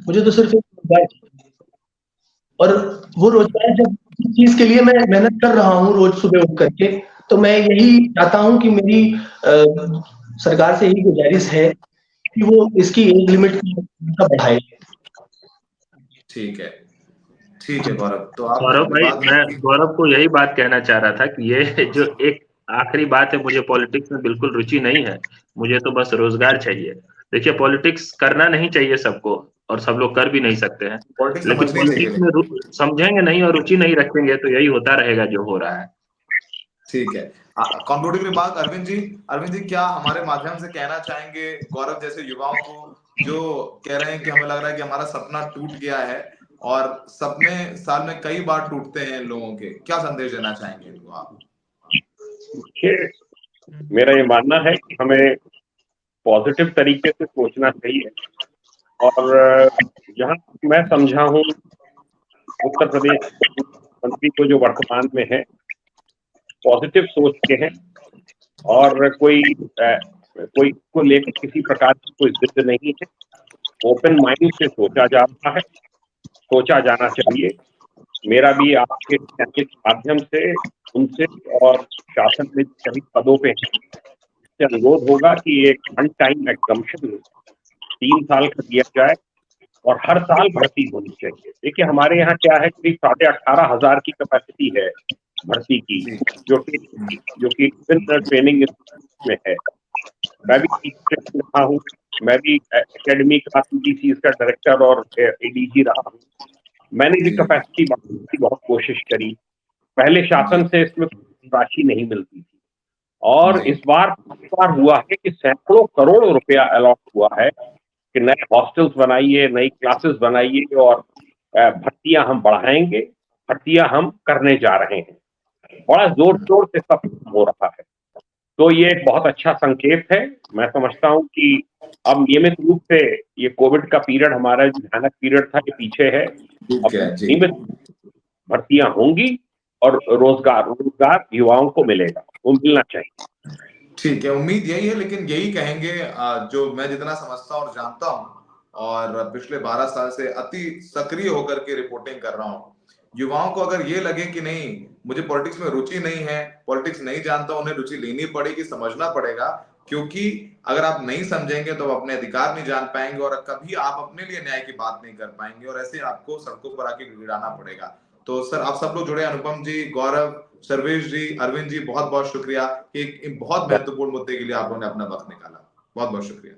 [SPEAKER 4] मुझे तो सिर्फ रोजगार चाहिए, और वो रोजगार जब इस चीज के लिए मैं मेहनत कर रहा हूँ रोज सुबह उठ करके, तो मैं यही चाहता हूँ कि मेरी सरकार से यही गुजारिश है कि वो इसकी एज लिमिट बढ़ाए।
[SPEAKER 1] ठीक है गौरव। तो आप
[SPEAKER 3] गौरव भाई, मैं गौरव को यही बात कहना चाह रहा था कि ये जो एक आखिरी बात है, मुझे पॉलिटिक्स में बिल्कुल रुचि नहीं है, मुझे तो बस रोजगार चाहिए। देखिए पॉलिटिक्स करना नहीं चाहिए सबको, और सब लोग कर भी नहीं सकते हैं, लेकिन पॉलिटिक्स में समझेंगे नहीं और रुचि नहीं रखेंगे तो यही होता रहेगा जो हो रहा है।
[SPEAKER 1] ठीक है। कंक्लूडिंग रिमार्क अरविंद जी क्या हमारे माध्यम से कहना चाहेंगे गौरव जैसे युवाओं को जो कह रहे हैं कि हमें लग रहा है कि हमारा सपना टूट गया है और सपने साल में कई बार टूटते हैं लोगों के, क्या संदेश देना चाहेंगे इनको आप?
[SPEAKER 5] मेरा ये मानना है कि हमें पॉजिटिव तरीके से सोचना चाहिए और जहां मैं समझा हूं उत्तर प्रदेश मंत्री को जो वर्तमान में है पॉजिटिव सोच के हैं और कोई को लेकर किसी प्रकार की कोई जिद नहीं है, ओपन माइंड से सोचा जा रहा है, सोचा जाना चाहिए। मेरा भी आपके चैनल के माध्यम से उनसे और शासन में सभी पदों पे से अनुरोध होगा कि एक वन टाइम एग्जम्पशन 3 साल का दिया जाए और हर साल भर्ती होनी चाहिए। देखिए हमारे यहाँ क्या है कि 18,500 की कैपेसिटी है भर्ती की, जो कि ट्रेनिंग में है। मैं भी टीचर रहा हूँ, मैं भी एकेडमी का CBCS का डायरेक्टर और ADG रहा हूँ। मैंने भी कैपेसिटी बढ़ाने की बहुत कोशिश करी। पहले शासन से इसमें राशि नहीं मिलती थी और इस बार हुआ है कि सैकड़ों करोड़ रुपया अलॉट हुआ है कि नए हॉस्टल्स बनाइए, नई क्लासेस बनाइए और भर्तियां हम बढ़ाएंगे, भर्तियां हम करने जा रहे हैं। बड़ा जोर शोर से सब हो रहा है, तो ये एक बहुत अच्छा संकेत है। मैं समझता हूं कि अब नियमित रूप से ये कोविड का पीरियड, हमारा जो भयानक पीरियड था, ये पीछे है। अब नियमित भर्तियां होंगी और रोजगार युवाओं को मिलेगा, वो मिलना चाहिए।
[SPEAKER 1] ठीक है, उम्मीद यही है, लेकिन यही कहेंगे जो मैं जितना समझता हूँ और जानता हूँ और पिछले 12 साल से अति सक्रिय होकर के रिपोर्टिंग कर रहा हूँ, युवाओं को अगर ये लगे कि नहीं मुझे पॉलिटिक्स में रुचि नहीं है, पॉलिटिक्स नहीं जानता, उन्हें रुचि लेनी पड़ेगी, समझना पड़ेगा, क्योंकि अगर आप नहीं समझेंगे तो आप अपने अधिकार नहीं जान पाएंगे और कभी आप अपने लिए न्याय की बात नहीं कर पाएंगे और ऐसे आपको सड़कों पर आके गिड़गिड़ाना पड़ेगा। तो सर आप सब लोग जुड़े, अनुपम जी, गौरव, सर्वेश जी, अरविंद जी, बहुत बहुत शुक्रिया। एक बहुत महत्वपूर्ण मुद्दे के लिए आप लोगों ने अपना वक्त निकाला, बहुत बहुत शुक्रिया।